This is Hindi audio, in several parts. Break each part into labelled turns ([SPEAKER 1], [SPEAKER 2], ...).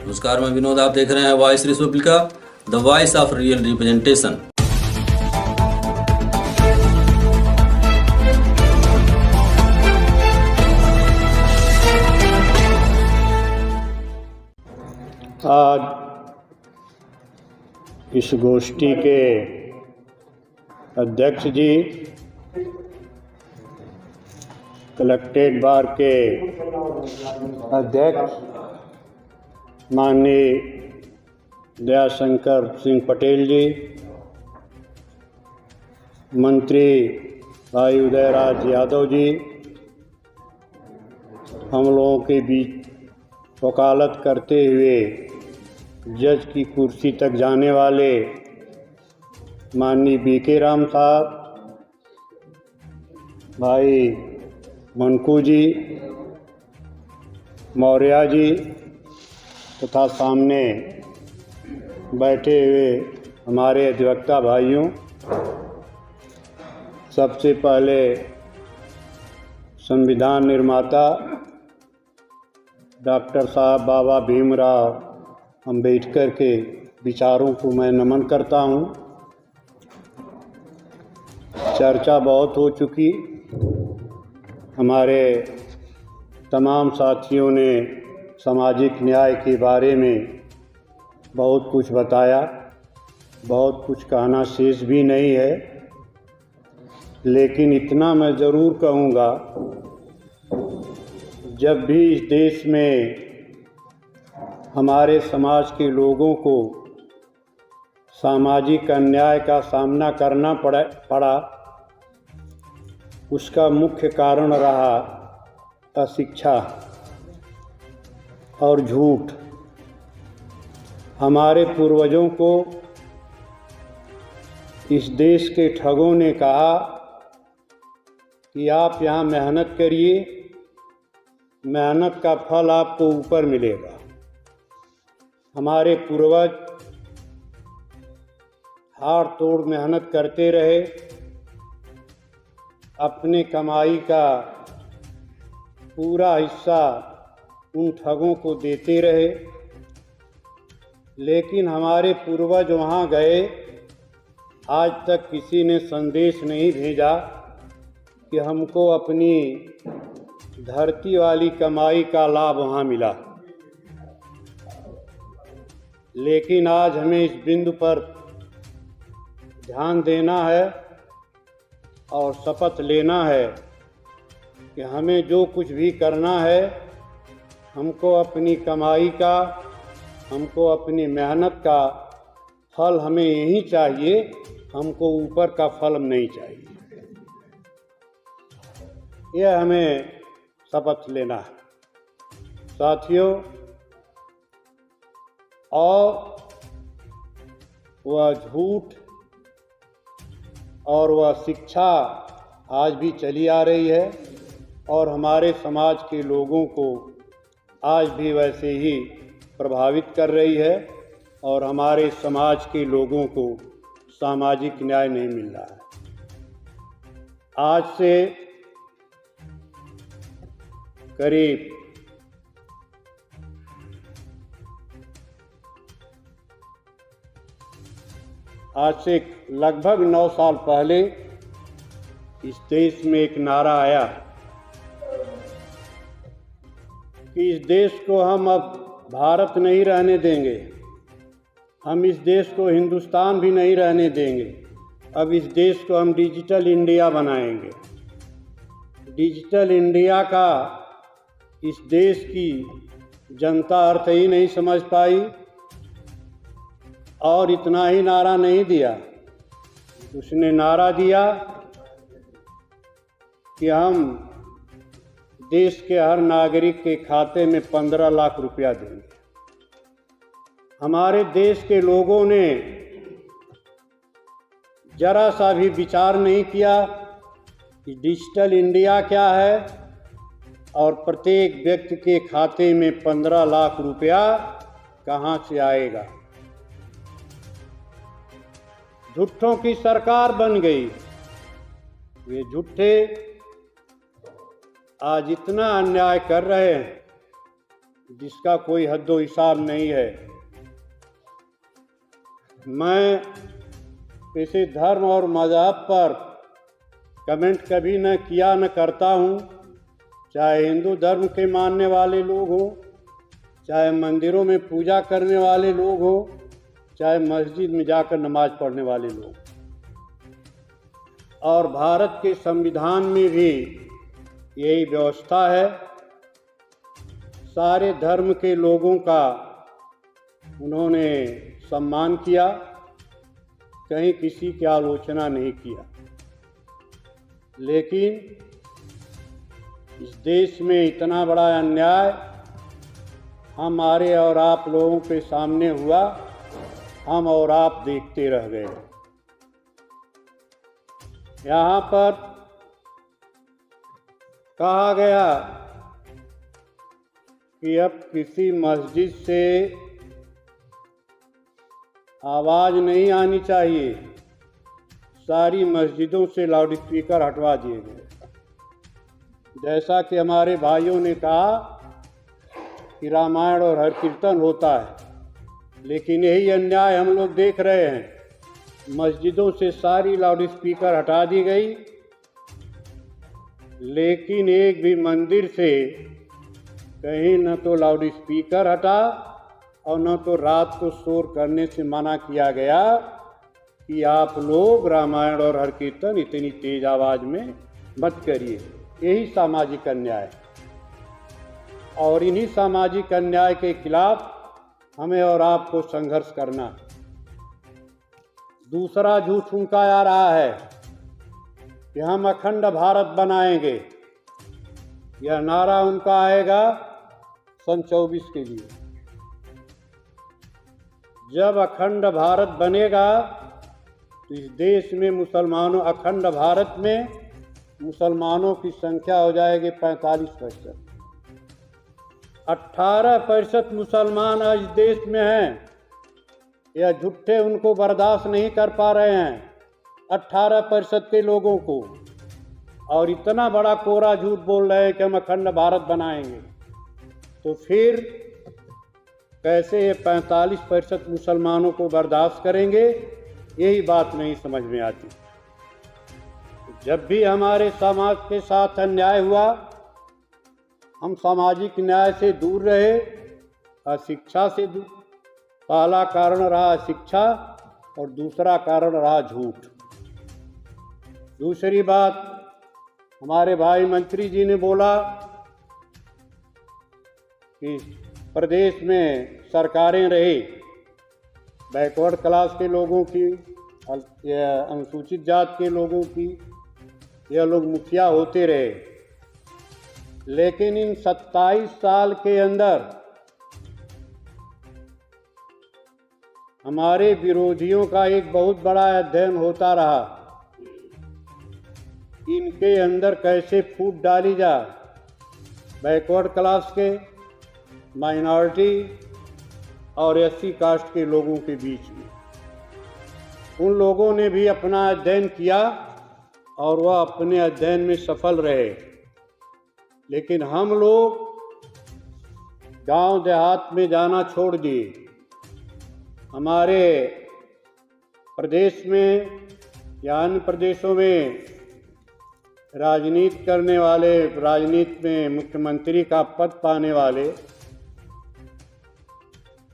[SPEAKER 1] नमस्कार, मैं विनोद। आप देख रहे हैं voice Republica, the voice of real representation.
[SPEAKER 2] आज इस गोष्ठी के अध्यक्ष जी, कलेक्ट्रेट बार के अध्यक्ष माननीय दयाशंकर सिंह पटेल जी, मंत्री भाई उदयराज यादव जी, हम लोगों के बीच वकालत करते हुए जज की कुर्सी तक जाने वाले माननीय बीके राम साहब, भाई मनकू जी, मौर्य जी तथा सामने बैठे हुए हमारे अधिवक्ता भाइयों, सबसे पहले संविधान निर्माता डॉक्टर साहब बाबा भीमराव अंबेडकर के विचारों को मैं नमन करता हूँ। चर्चा बहुत हो चुकी, हमारे तमाम साथियों ने सामाजिक न्याय के बारे में बहुत कुछ बताया, बहुत कुछ कहना शेष भी नहीं है, लेकिन इतना मैं ज़रूर कहूँगा, जब भी इस देश में हमारे समाज के लोगों को सामाजिक अन्याय का सामना करना पड़ा, उसका मुख्य कारण रहा अशिक्षा और झूठ। हमारे पूर्वजों को इस देश के ठगों ने कहा कि आप यहाँ मेहनत करिए, मेहनत का फल आपको ऊपर मिलेगा। हमारे पूर्वज हाड़ तोड़ मेहनत करते रहे, अपने कमाई का पूरा हिस्सा उन ठगों को देते रहे, लेकिन हमारे पूर्वज वहाँ गए, आज तक किसी ने संदेश नहीं भेजा कि हमको अपनी धरती वाली कमाई का लाभ वहाँ मिला। लेकिन आज हमें इस बिंदु पर ध्यान देना है और शपथ लेना है कि हमें जो कुछ भी करना है, हमको अपनी कमाई का, हमको अपनी मेहनत का फल हमें यही चाहिए, हमको ऊपर का फल नहीं चाहिए। यह हमें शपथ लेना है साथियों। और वह झूठ और वह शिक्षा आज भी चली आ रही है और हमारे समाज के लोगों को आज भी वैसे ही प्रभावित कर रही है और हमारे समाज के लोगों को सामाजिक न्याय नहीं मिल रहा है। आज से करीब लगभग 9 साल पहले इस देश में एक नारा आया कि इस देश को हम अब भारत नहीं रहने देंगे, हम इस देश को हिंदुस्तान भी नहीं रहने देंगे, अब इस देश को हम डिजिटल इंडिया बनाएंगे। डिजिटल इंडिया का इस देश की जनता अर्थ ही नहीं समझ पाई और इतना ही नारा नहीं दिया, उसने नारा दिया कि हम देश के हर नागरिक के खाते में 15 लाख रुपया देंगे। हमारे देश के लोगों ने जरा सा भी विचार नहीं किया कि डिजिटल इंडिया क्या है और प्रत्येक व्यक्ति के खाते में 15 लाख रुपया कहाँ से आएगा। झूठों की सरकार बन गई। वे झूठे आज इतना अन्याय कर रहे हैं, जिसका कोई हद्दो हिसाब नहीं है। मैं किसी धर्म और मज़हब पर कमेंट कभी न किया न करता हूँ, चाहे हिंदू धर्म के मानने वाले लोग हों, चाहे मंदिरों में पूजा करने वाले लोग हों, चाहे मस्जिद में जाकर नमाज पढ़ने वाले लोग। और भारत के संविधान में भी यही व्यवस्था है। सारे धर्म के लोगों का उन्होंने सम्मान किया, कहीं किसी की आलोचना नहीं किया। लेकिन इस देश में इतना बड़ा अन्याय हमारे और आप लोगों के सामने हुआ, हम और आप देखते रह गए। यहाँ पर कहा गया कि अब किसी मस्जिद से आवाज़ नहीं आनी चाहिए, सारी मस्जिदों से लाउड स्पीकर हटवा दिए गए। जैसा कि हमारे भाइयों ने कहा कि रामायण और हर कीर्तन होता है, लेकिन यही अन्याय हम लोग देख रहे हैं। मस्जिदों से सारी लाउड स्पीकर हटा दी गई, लेकिन एक भी मंदिर से कहीं न तो लाउड स्पीकर हटा और न तो रात को शोर करने से मना किया गया कि आप लोग रामायण और हर कीर्तन इतनी तेज आवाज़ में मत करिए। यही सामाजिक अन्याय, और इन्हीं सामाजिक अन्याय के खिलाफ हमें और आपको संघर्ष करना। दूसरा झूठ उनका आ रहा है कि हम अखंड भारत बनाएंगे। यह नारा उनका आएगा सन 24 के लिए। जब अखंड भारत बनेगा तो इस देश में मुसलमानों, अखंड भारत में मुसलमानों की संख्या हो जाएगी 45%। 18% मुसलमान आज देश में हैं। यह झूठे उनको बर्दाश्त नहीं कर पा रहे हैं 18% के लोगों को, और इतना बड़ा कोरा झूठ बोल रहे हैं कि हम अखंड भारत बनाएंगे। तो फिर कैसे ये 45% मुसलमानों को बर्दाश्त करेंगे? यही बात नहीं समझ में आती। जब भी हमारे समाज के साथ अन्याय हुआ, हम सामाजिक न्याय से दूर रहे, अशिक्षा से दूर। पहला कारण रहा शिक्षा और दूसरा कारण रहा झूठ। दूसरी बात, हमारे भाई मंत्री जी ने बोला कि प्रदेश में सरकारें रही, बैकवर्ड क्लास के लोगों की, अनुसूचित जात के लोगों की, यह लोग मुखिया होते रहे। लेकिन इन 27 साल के अंदर हमारे विरोधियों का एक बहुत बड़ा अध्ययन होता रहा, इनके अंदर कैसे फूट डाली जाए बैकवर्ड क्लास के, माइनॉरिटी और एससी कास्ट के लोगों के बीच में। उन लोगों ने भी अपना अध्ययन किया और वह अपने अध्ययन में सफल रहे। लेकिन हम लोग गांव देहात में जाना छोड़ दिए। हमारे प्रदेश में या अन्य प्रदेशों में राजनीति करने वाले, राजनीति में मुख्यमंत्री का पद पाने वाले,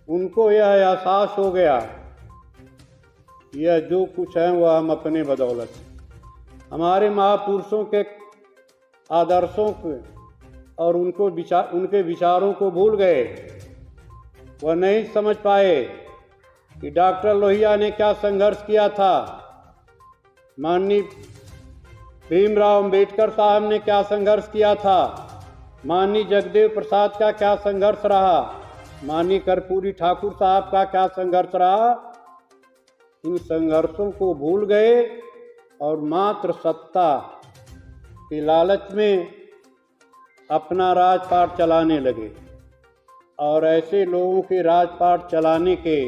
[SPEAKER 2] उनको यह एहसास हो गया यह जो कुछ है वह हम अपने बदौलत, हमारे महापुरुषों के आदर्शों को और उनके विचारों को भूल गए। वह नहीं समझ पाए कि डॉक्टर लोहिया ने क्या संघर्ष किया था, माननीय भीमराव अंबेडकर साहब ने क्या संघर्ष किया था, माननीय जगदेव प्रसाद का क्या संघर्ष रहा, माननीय कर्पूरी ठाकुर साहब का क्या संघर्ष रहा। इन संघर्षों को भूल गए और मात्र सत्ता के लालच में अपना राजपाट चलाने लगे। और ऐसे लोगों के राजपाट चलाने के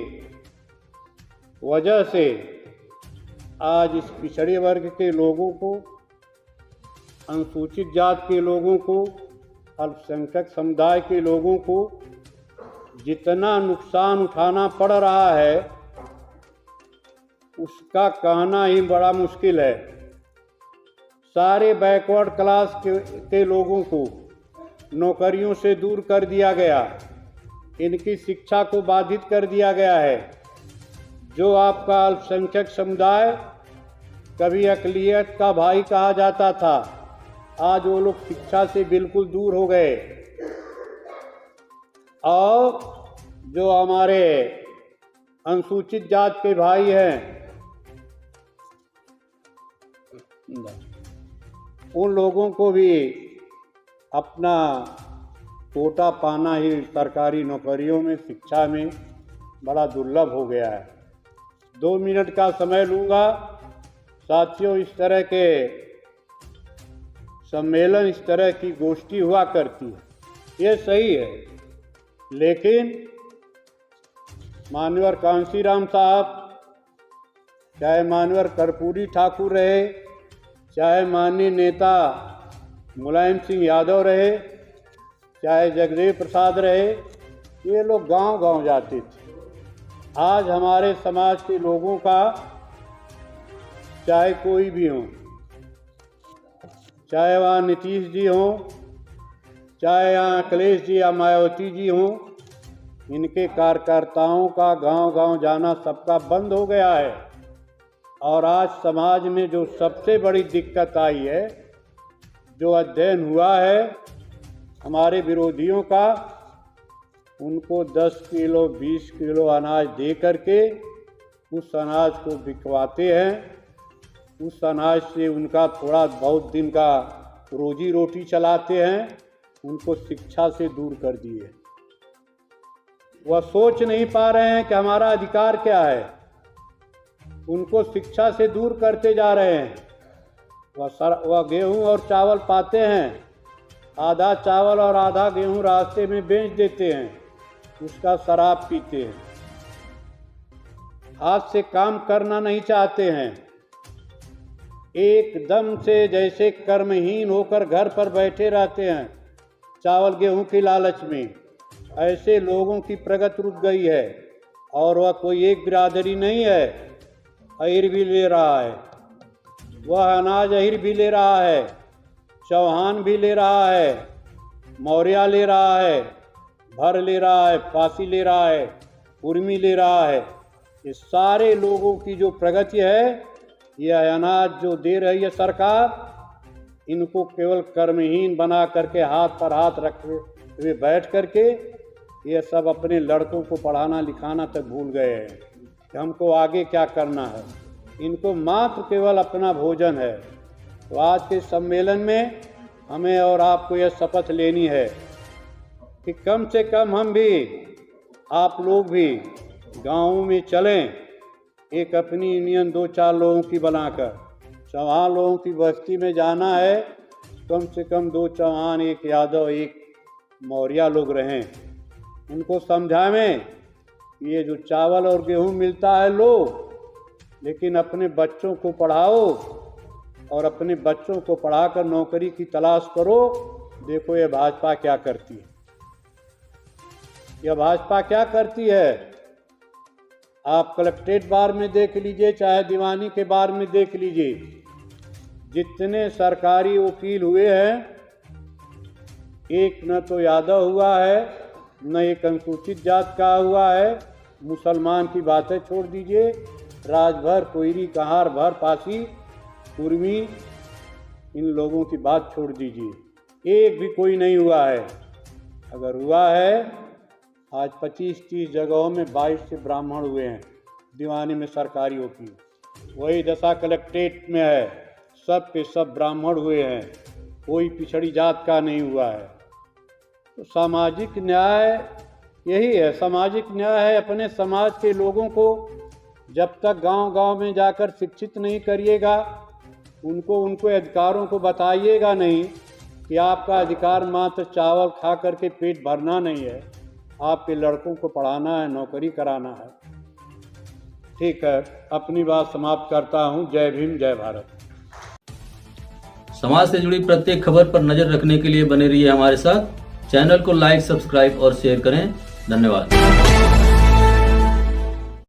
[SPEAKER 2] वजह से आज इस पिछड़े वर्ग के लोगों को, अनुसूचित जात के लोगों को, अल्पसंख्यक समुदाय के लोगों को जितना नुकसान उठाना पड़ रहा है उसका कहना ही बड़ा मुश्किल है। सारे बैकवर्ड क्लास के लोगों को नौकरियों से दूर कर दिया गया, इनकी शिक्षा को बाधित कर दिया गया है। जो आपका अल्पसंख्यक समुदाय कभी अक़लियत का भाई कहा जाता था, आज वो लोग शिक्षा से बिल्कुल दूर हो गए। और जो हमारे अनुसूचित जात के भाई हैं, उन लोगों को भी अपना कोटा पाना ही सरकारी नौकरियों में, शिक्षा में बड़ा दुर्लभ हो गया है। 2 मिनट का समय लूँगा। साथियों, इस तरह के सम्मेलन, इस तरह की गोष्ठी हुआ करती है, ये सही है, लेकिन मान्यवर कांशीराम साहब, चाहे मान्यवर कर्पूरी ठाकुर रहे, चाहे माननीय नेता मुलायम सिंह यादव रहे, चाहे जगदेव प्रसाद रहे, ये लोग गांव-गांव जाते थे। आज हमारे समाज के लोगों का, चाहे कोई भी हो, चाहे वहाँ नीतीश जी हों, चाहे यहाँ अखिलेश जी या मायावती जी हों, इनके कार्यकर्ताओं का गांव-गांव जाना सबका बंद हो गया है। और आज समाज में जो सबसे बड़ी दिक्कत आई है, जो अध्ययन हुआ है हमारे विरोधियों का, उनको 10 किलो 20 किलो अनाज दे करके उस अनाज को बिकवाते हैं। उस अनाज से उनका थोड़ा बहुत दिन का रोजी रोटी चलाते हैं। उनको शिक्षा से दूर कर दिए। वह सोच नहीं पा रहे हैं कि हमारा अधिकार क्या है। उनको शिक्षा से दूर करते जा रहे हैं। वह गेहूं और चावल पाते हैं, आधा चावल और आधा गेहूं रास्ते में बेच देते हैं, उसका शराब पीते हैं। हाथ से काम करना नहीं चाहते हैं, एकदम से जैसे कर्महीन होकर घर पर बैठे रहते हैं चावल गेहूं की लालच में। ऐसे लोगों की प्रगति रुक गई है। और वह कोई एक बिरादरी नहीं है, अहिर भी ले रहा है, वह अनाज अहिर भी ले रहा है, चौहान भी ले रहा है, मौर्या ले रहा है, भर ले रहा है, पासी ले रहा है, उर्मी ले रहा है। ये सारे लोगों की जो प्रगति है, यह अनाज जो दे रही है सरकार, इनको केवल कर्महीन बना करके हाथ पर हाथ रखे हुए बैठ करके ये सब अपने लड़कों को पढ़ाना लिखाना तक भूल गए हैं कि हमको आगे क्या करना है। इनको मात्र केवल अपना भोजन है। तो आज के सम्मेलन में हमें और आपको यह शपथ लेनी है कि कम से कम हम भी, आप लोग भी गाँव में चलें, एक अपनी यूनियन 2-4 लोगों की बनाकर। चौहान लोगों की बस्ती में जाना है, कम से कम 2 चौहान, 1 यादव, 1 मौर्या लोग रहें। उनको समझावें ये जो चावल और गेहूं मिलता है लो, लेकिन अपने बच्चों को पढ़ाओ और अपने बच्चों को पढ़ाकर नौकरी की तलाश करो। देखो ये भाजपा क्या करती है, यह भाजपा क्या करती है। आप कलेक्ट्रेट बार में देख लीजिए, चाहे दीवानी के बार में देख लीजिए, जितने सरकारी वकील हुए हैं, एक न तो यादव हुआ है, न एक अनुसूचित जात का हुआ है। मुसलमान की बातें छोड़ दीजिए, राजभर, कोयरी, कहार, भर, पासी, कुर्मी, इन लोगों की बात छोड़ दीजिए, एक भी कोई नहीं हुआ है। अगर हुआ है, आज 25-30 जगहों में 22 से ब्राह्मण हुए हैं दीवानी में सरकारी वकील। वही दशा कलेक्ट्रेट में है, सब के सब ब्राह्मण हुए हैं, कोई पिछड़ी जात का नहीं हुआ है। तो सामाजिक न्याय यही है, सामाजिक न्याय है। अपने समाज के लोगों को जब तक गांव-गांव में जाकर शिक्षित नहीं करिएगा, उनको अधिकारों को बताइएगा नहीं कि आपका अधिकार मात्र चावल खा करके पेट भरना नहीं है, आपके लड़कों को पढ़ाना है, नौकरी कराना है। ठीक है, अपनी बात समाप्त करता हूँ। जय भीम, जय भारत।
[SPEAKER 1] समाज से जुड़ी प्रत्येक खबर पर नजर रखने के लिए बने रहिए हमारे साथ। चैनल को लाइक, सब्सक्राइब और शेयर करें। धन्यवाद।